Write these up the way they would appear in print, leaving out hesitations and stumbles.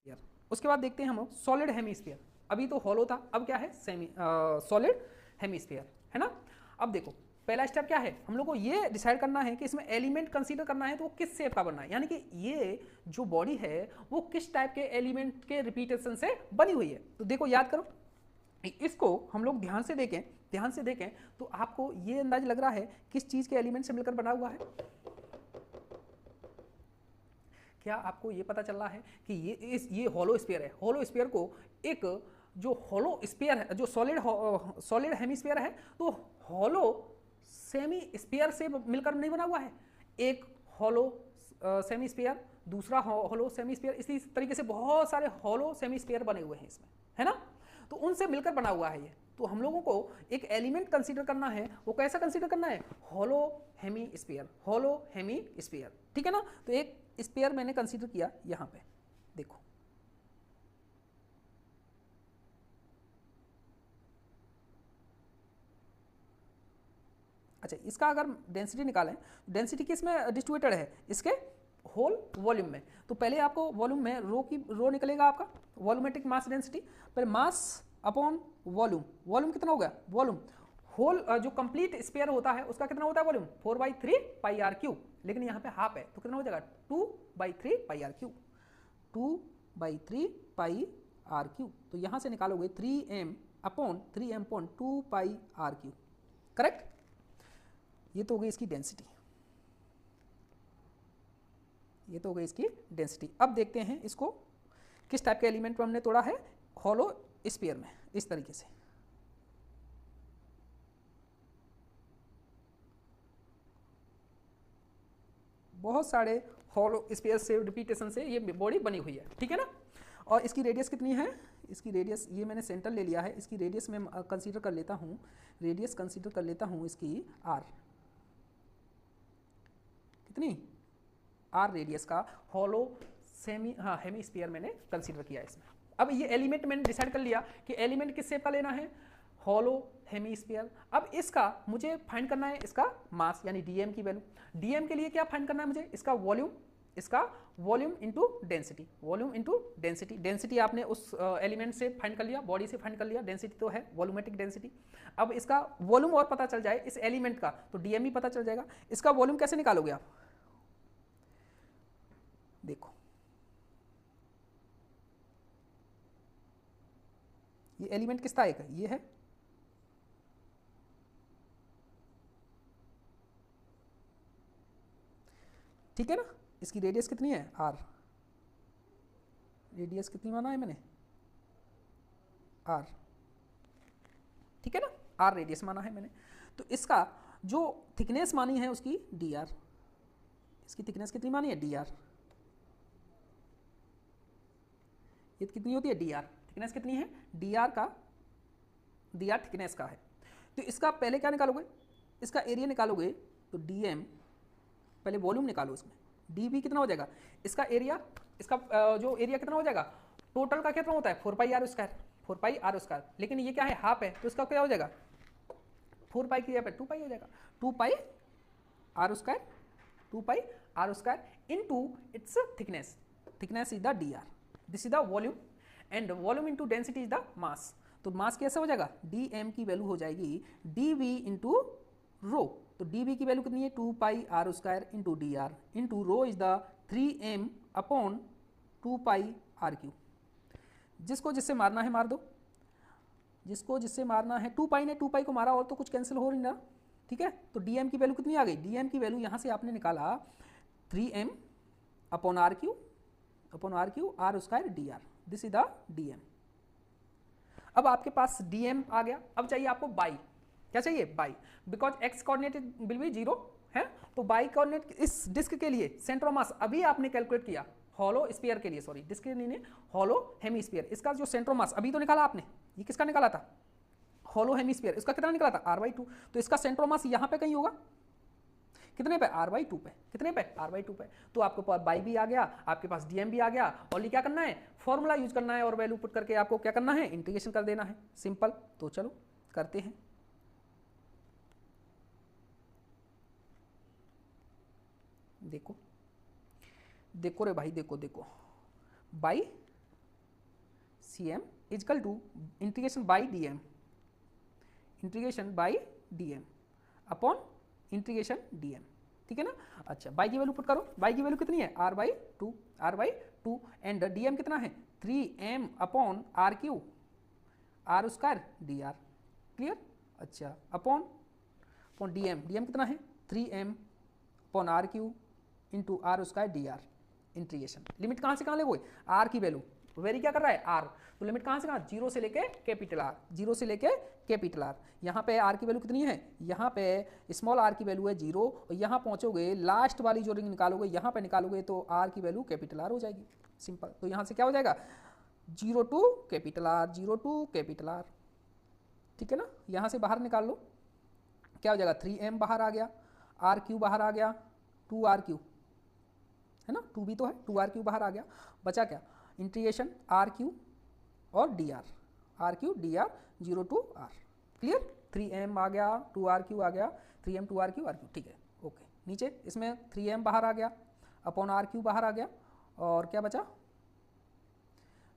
Hemisphere. उसके बाद देखते हैं हम लोग सॉलिड हेमिस्फीयर। अभी तो हॉलो था, अब क्या है सॉलिड हेमिस्फीयर, है ना। अब देखो पहला स्टेप क्या है, हम लोग को ये डिसाइड करना है कि इसमें एलिमेंट कंसीडर करना है तो वो किस शेप का बनना है, यानी कि ये जो बॉडी है वो किस टाइप के एलिमेंट के रिपीटेशन से बनी हुई है। तो देखो याद करो, इसको हम लोग ध्यान से देखें तो आपको ये अंदाज लग रहा है किस चीज के एलिमेंट से मिलकर बना हुआ है। क्या आपको ये पता चल रहा है कि ये हॉलो स्फीयर है। हॉलो स्फीयर को एक जो हॉलो स्फीयर है, जो सॉलिड हेमिस्फीयर है, तो हॉलो सेमी स्फीयर से मिलकर नहीं बना हुआ है। एक हॉलो सेमी स्फीयर, दूसरा हॉलो सेमी स्फीयर, इसी तरीके से बहुत सारे हॉलो सेमी स्फीयर बने हुए हैं इसमें, है ना। तो उनसे मिलकर बना हुआ है ये। तो हम लोगों को एक एलिमेंट कंसीडर करना है, वो कैसा कंसीडर करना है, hollow hemisphere, hollow hemisphere, ठीक है ना। तो एक स्फीयर मैंने कंसीडर किया यहां पे, देखो अच्छा, इसका अगर डेंसिटी निकालें, डेंसिटी किसमें डिस्ट्रीब्यूटेड है, इसके होल वॉल्यूम में। तो पहले आपको वॉल्यूम में रो निकलेगा आपका वॉल्यूमेट्रिक मास डेंसिटी, पहले मास अपॉन वॉल्यूम। वॉल्यूम कितना हो गया, वॉल्यूम होल जो कंप्लीट स्पेयर होता है उसका कितना होता है वॉल्यूम, 4/3 पाई आर क्यूब, लेकिन यहाँ पे हाफ है तो कितना हो जाएगा 2/3 pi r cube, 2/3 pi r cube. तो यहाँ से निकालोगे 3m upon 2 pi r cube, correct. ये तो हो गई इसकी डेंसिटी, ये तो हो गई इसकी डेंसिटी। अब देखते हैं इसको किस टाइप के एलिमेंट में हमने तोड़ा है, हॉलो स्फीयर में, इस तरीके से। बहुत सारे हॉलो स्फीयर से रिपीटेशन से ये बॉडी बनी हुई है, ठीक है ना। और इसकी रेडियस कितनी है, इसकी रेडियस ये मैंने सेंटर ले लिया है, इसकी रेडियस में कंसीडर कर लेता हूँ, रेडियस कंसीडर कर लेता हूँ इसकी आर, कितनी आर रेडियस का हॉलो हेमी स्फीयर मैंने कंसीडर किया इसमें। अब ये एलिमेंट मैंने डिसाइड कर लिया कि एलिमेंट किस शेप का लेना है, हॉलो हेमी स्फीयर। अब इसका मुझे फाइंड करना है इसका मास यानी डीएम की वैल्यू। डीएम के लिए क्या फाइंड करना है मुझे, इसका volume into density, volume into density. Density आपने उस एलिमेंट से फाइंड कर लिया, बॉडी से फाइंड कर लिया, डेंसिटी तो है वॉल्यूमेट्रिक डेंसिटी। अब इसका वॉल्यूम और पता चल जाए इस एलिमेंट का तो डीएम ही पता चल जाएगा। इसका वॉल्यूम कैसे निकालोगे आप, देखो ये एलिमेंट किसका एक है, ये है, ठीक है ना। इसकी रेडियस कितनी है आर, रेडियस कितनी माना है मैंने आर, ठीक है ना, आर रेडियस माना है मैंने। तो इसका जो थिकनेस मानी है उसकी डी आर, इसकी थिकनेस कितनी मानी है डी आर, ये कितनी होती है डी आर, थिकनेस कितनी है डी आर का, डी आर थिकनेस का है। तो इसका पहले क्या निकालोगे, इसका एरिया निकालोगे तो डी एम, पहले वॉल्यूम निकालो इसमें, डी बी कितना हो जाएगा, इसका एरिया, इसका जो एरिया कितना हो जाएगा, टोटल का कितना होता है 4 pi r square, 4 pi r square, लेकिन ये क्या है हाफ है तो इसका क्या हो जाएगा 4 पाई की जगह पे 2 पाई हो जाएगा, 2 pi r square, 2 pi r square into its thickness, thickness is the d are, this is the volume and volume into density is the mass. तो मास कैसे हो जाएगा, डी एम की वैल्यू हो जाएगी डी वी इंटू रो। तो D we की value कितनी है 2 pi r square into d r into rho is the 3m upon 2 pi r cube. जिसको जिससे मारना है मार दो, जिसको जिससे मारना है, 2 पाई ने 2 पाई को मारा और तो कुछ कैंसिल हो नहीं रहा, ठीक है। तो डी एम की वैल्यू कितनी आ गई, डी एम की वैल्यू यहाँ से आपने निकाला 3m upon are cube are square D R, this is the D M. अब आपके पास डीएम आ गया, अब चाहिए आपको बाई, क्या चाहिए by, because x coordinate will be 0 है। तो बाई कोऑर्डिनेट इस डिस्क के लिए सेंटर ऑफ मास अभी आपने कैलकुलेट किया, हॉलो स्फीयर के लिए, सॉरी डिस्क के लिए नहीं, हॉलो हेमीस्फीयर, इसका जो सेंटर ऑफ मास अभी तो निकाला आपने, ये किसका निकाला था हॉलो हेमीस्फीयर, इसका कितना निकाला था r/2। तो इसका सेंटर ऑफ मास यहाँ पे कहीं होगा, कितने पे r/2 पे, कितने पे r/2 पे। तो आपके पास बाई भी आ गया, आपके पास डीएम भी आ गया, और क्या करना है फॉर्मूला यूज करना है और वैल्यू पुट करके आपको क्या करना है इंटीग्रेशन कर देना है, सिंपल। तो चलो करते हैं, देखो देखो रे भाई, देखो y c m is equal to integration y d m, integration y d m upon integration d m, ठीक है ना। अच्छा बाई की वैल्यू पुट करो, बाई की वैल्यू कितनी है r by two, r by two, and d m कितना है 3m upon are cube, are square D r, clear. अच्छा upon upon d m, d m कितना है 3m upon are cube into are square D R, integration. Limit कहाँ से कहाँ ले गए, आर की वैल्यू वेरी क्या कर रहा है आर, तो लिमिट कहाँ से कहाँ, जीरो से लेके कैपिटल आर, जीरो से लेके कैपिटल आर। यहाँ पे आर की वैल्यू कितनी है, यहाँ पे स्मॉल आर की वैल्यू है जीरो, और यहाँ पहुँचोगे लास्ट वाली जो रिंग निकालोगे यहाँ पे निकालोगे तो आर की वैल्यू कैपिटल आर हो जाएगी, सिंपल। तो यहाँ से क्या हो जाएगा zero to capital R, zero to capital R, ठीक है ना। यहाँ से बाहर निकाल लो, क्या हो जाएगा 3m बाहर आ गया, आर क्यू बाहर आ गया, 2r क्यू है ना, 2 भी तो है, 2r क्यू बाहर आ गया, बचा क्या इंटीग्रेशन आर क्यू और D R, R cube D R, zero to R, clear. 3m आ गया, 2r क्यू आ गया, 3m 2r Q R Q, ठीक है ओके। नीचे इसमें 3m बाहर आ गया अपॉन आर क्यू बाहर आ गया, और क्या बचा,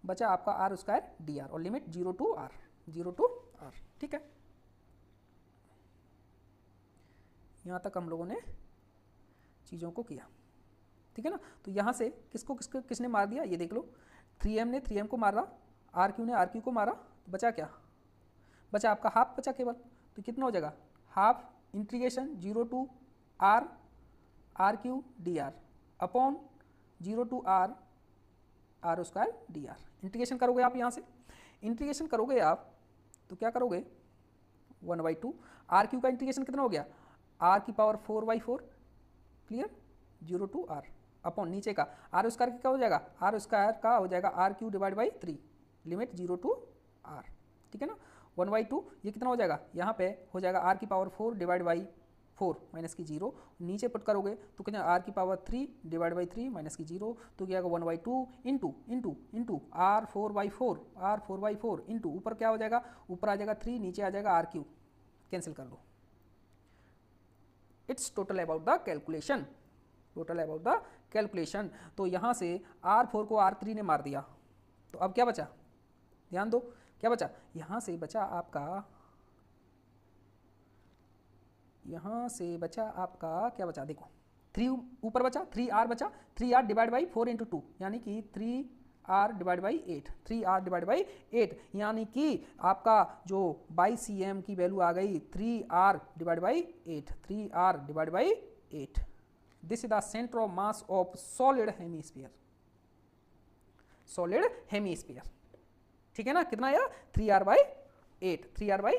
बचा आपका आर स्क्वायर डी आर, और limit zero to R, zero to R, ठीक है। यहाँ तक हम लोगों ने चीज़ों को किया, ठीक है ना। तो यहाँ से किसने मार दिया ये देख लो, 3m ने 3m को मारा, आर क्यू ने आर क्यू को मारा, तो बचा क्या, बचा आपका हाफ बचा केवल, तो कितना हो जाएगा half integration zero to R, R cube D R upon zero to R, R square D R. Integration करोगे आप, यहाँ से इंटीग्रेशन करोगे आप तो क्या करोगे 1/2, आर क्यू का इंटीग्रेशन कितना हो गया आर की power 4/4, clear, zero to R upon नीचे का आर स्क्वायर का क्या हो जाएगा, आर स्क्वायर का हो जाएगा R cube divide by 3, limit zero to R, ठीक है ना। 1/2 ये कितना हो जाएगा, यहाँ पे हो जाएगा आर की पावर 4 डिवाइड बाई 4 माइनस की जीरो, नीचे पुट करोगे तो कितना आर की पावर 3 डिवाइड बाई 3 माइनस की जीरो, तो क्या होगा 1/2 into into into R 4/4, R 4/4 into ऊपर क्या हो जाएगा, ऊपर आ जाएगा 3, नीचे आ जाएगा आर क्यू, कैंसिल कर लो। It's total about the calculation, total about the calculation. तो यहाँ से R4 को R3 ने मार दिया, तो अब क्या बचा, ध्यान दो क्या बचा, यहाँ से बचा आपका, यहाँ से बचा आपका क्या बचा, देखो 3 ऊपर बचा, 3R बचा, 3R डिवाइड बाई 4 इंटू 2 यानी कि 3R divide by 8, 3R divide by 8 यानी कि आपका जो बाई CM की वैल्यू आ गई 3R divide by 8, 3R divide by 8। This is the centre of mass of solid hemisphere, solid hemisphere, ठीक है ना। कितना आया 3R बाई 8, 3R बाई